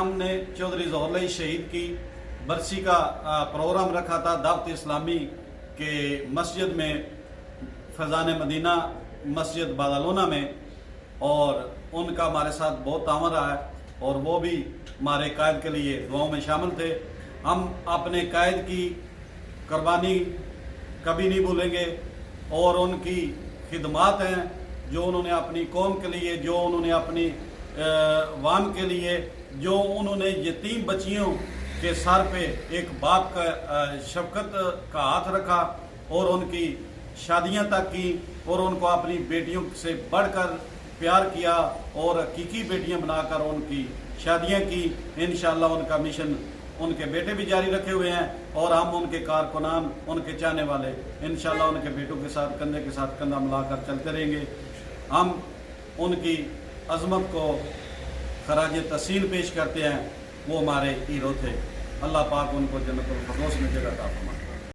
हमने चौधरी ज़ोहर शहीद की बरसी का प्रोग्राम रखा था दावत इस्लामी के मस्जिद में, फैज़ान मदीना मस्जिद बादलोना में, और उनका हमारे साथ बहुत तावन रहा है और वो भी हमारे कायद के लिए दुआओं में शामिल थे। हम अपने कायद की कुर्बानी कभी नहीं भूलेंगे और उनकी खिदमात हैं जो उन्होंने अपनी कौम के लिए, जो उन्होंने अपनी वाम के लिए, जो उन्होंने यतीम बच्चियों के सर पे एक बाप का शफकत का हाथ रखा और उनकी शादियां तक की और उनको अपनी बेटियों से बढ़कर प्यार किया और हकीकी बेटियां बनाकर उनकी शादियां की। इंशाअल्लाह उनका मिशन उनके बेटे भी जारी रखे हुए हैं और हम उनके कारकुनान, उनके चाहने वाले इंशाअल्लाह उनके बेटों के साथ कंधे के साथ कंधा मिलाकर चलते रहेंगे। हम उनकी अज़मत को खराज तहसीन पेश करते हैं। वो हमारे हीरो थे। अल्लाह पाक उनको जन्नतुल फिरदौस में जगह अता फरमाए।